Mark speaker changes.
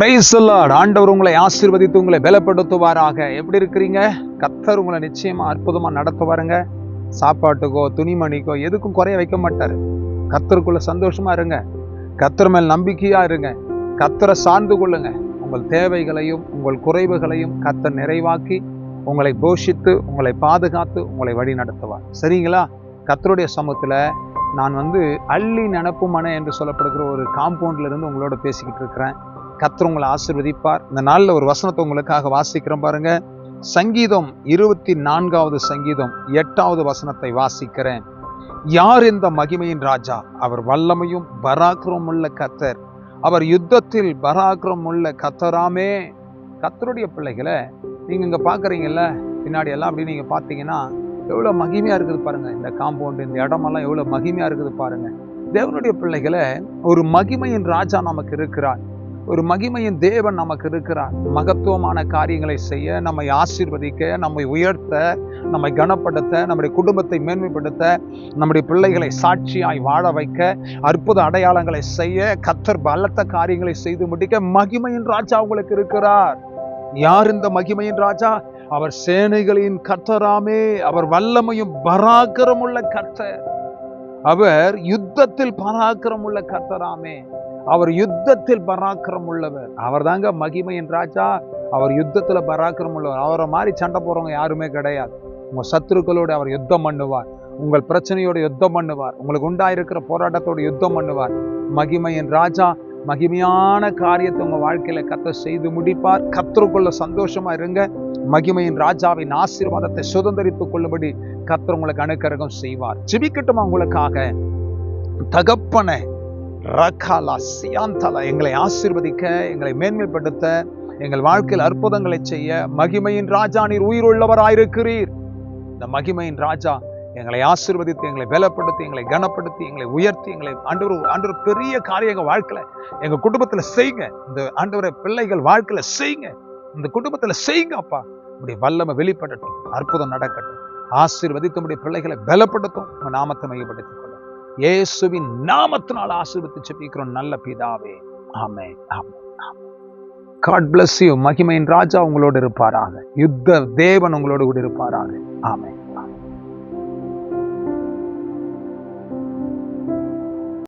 Speaker 1: Praise the Lord. ஆண்டவர் உங்களை ஆசீர்வதித்து உங்களை பலப்படுத்துவாராக. எப்படி இருக்கிறீங்க? கர்த்தர் உங்களை நிச்சயமா அற்புதமா நடத்துவாருங்க. சாப்பாட்டுக்கோ துணிமணிக்கோ எதுக்கும் குறைய வைக்க மாட்டாரு. கர்த்தருக்குள்ள சந்தோஷமா இருங்க. கர்த்தர் மேல் நம்பிக்கையா இருங்க. கர்த்தரை சார்ந்து கொள்ளுங்க. உங்கள் தேவைகளையும் உங்கள் குறைவுகளையும் கர்த்தர் நிறைவாக்கி உங்களை போஷித்து உங்களை பாதுகாத்து உங்களை வழி நடத்துவார். சரிங்களா? கர்த்தருடைய சமூகத்துல நான் அள்ளி நினப்பு மனை என்று சொல்லப்படுகிற ஒரு காம்பவுண்ட்ல இருந்து உங்களோட பேசிக்கிட்டு இருக்கிறேன். கர்த்தர் உங்களை ஆசீர்வதிப்பார். இந்த நாளில் ஒரு வசனத்தை உங்களுக்காக வாசிக்கிறேன் பாருங்க. சங்கீதம் 24வது சங்கீதம் 8வது வசனத்தை வாசிக்கிறேன். யார் இந்த மகிமையின் ராஜா? அவர் வல்லமையும் பராக்கிரமும் உள்ள கர்த்தர். அவர் யுத்தத்தில் பராக்கிரமும் உள்ள கர்த்தராமே. கர்த்தருடைய பிள்ளைகளை நீங்க இங்க பாக்குறீங்கல்ல, பின்னாடி எல்லாம் அப்படி நீங்க பாத்தீங்கன்னா எவ்வளவு மகிமையா இருக்குது பாருங்க. இந்த காம்பவுண்ட், இந்த இடமெல்லாம் எவ்வளவு மகிமையா இருக்குது பாருங்க. தேவனுடைய பிள்ளைகளை, ஒரு மகிமையின் ராஜா நமக்கு இருக்கிறார். ஒரு மகிமையின் தேவன் நமக்கு இருக்கிறார். மகத்துவமான காரியங்களை செய்ய, நம்மை ஆசீர்வதிக்க, நம்மை உயர்த்த, நம்மை கனப்படுத்த, நம்முடைய குடும்பத்தை மேன்மைப்படுத்த, நம்முடைய பிள்ளைகளை சாட்சியாய் வாழ வைக்க, அற்புத அடையாளங்களை செய்ய, கர்த்தர் பலத்த காரியங்களை செய்து முடிக்க மகிமையின் ராஜா உங்களுக்கு இருக்கிறார். யார் இந்த மகிமையின் ராஜா? அவர் சேனைகளின் கர்த்தராமே. அவர் வல்லமையும் பராக்கிரமும் உள்ள கர்த்தர். அவர் யுத்தத்தில் பராக்கிரமும் உள்ள கர்த்தராமே. அவர் யுத்தத்தில் பராக்கிரம் உள்ளவர். அவர் தாங்க மகிமையின் ராஜா. அவர் யுத்தத்துல பராக்கிரம் உள்ளவர். அவரை மாதிரி சண்டை போறவங்க யாருமே கிடையாது. உங்க சத்துருக்களோடு அவர் யுத்தம் பண்ணுவார். உங்கள் பிரச்சனையோடு யுத்தம் பண்ணுவார். உங்களுக்கு உண்டாயிருக்கிற போராட்டத்தோடு யுத்தம் பண்ணுவார். மகிமையின் ராஜா மகிமையான காரியத்தை உங்க வாழ்க்கையில கர்த்தர் செய்து முடிப்பார். கர்த்தருக்குள்ள சந்தோஷமா இருங்க. மகிமையின் ராஜாவின் ஆசீர்வாதத்தை சுதந்திரித்துக் கொள்ளும்படி கர்த்தர் உங்களுக்கு அனுக்கிரகம் செய்வார். ஜெபிக்கட்டுமா உங்களுக்காக? தகப்பனே, ரகாலா சியாந்தலா, எங்களை ஆசீர்வதிக்க, எங்களை மேன்மைப்படுத்த, எங்கள் வாழ்க்கையில் அற்புதங்களை செய்ய மகிமையின் ராஜா நீர் உயிருள்ளவராயிருக்கிறீர். இந்த மகிமையின் ராஜா எங்களை ஆசீர்வதித்து, எங்களை பலப்படுத்தி, எங்களை கனப்படுத்தி, எங்களை உயர்த்தி, எங்களை ஆண்டவர் பெரிய காரியங்கள் வாழ்க்கையில எங்க குடும்பத்துல செய்யுங்க. இந்த ஆண்டவரை பிள்ளைகள் வாழ்க்கையில செய்யுங்க. இந்த குடும்பத்துல செய்யுங்க அப்பா. உடைய வல்லமை வெளிப்படட்டும், அற்புதம் நடக்கட்டும். ஆசீர்வதித்து உடைய பிள்ளைகளை பலப்படுத்தும். உங்க நாமத்தை மையப்படுத்திக் கொள்ள இயேசுவின் நாமத்தினால் ஆசீர்வதித்து ஜெபிக்கிறோம் நல்ல பிதாவே. ஆமென், ஆமென், ஆமென். God bless you. மகிமையின் ராஜா உங்களோடு இருப்பாராக. யுத்த தேவன் உங்களோடு கூட இருப்பாராக. ஆமென்.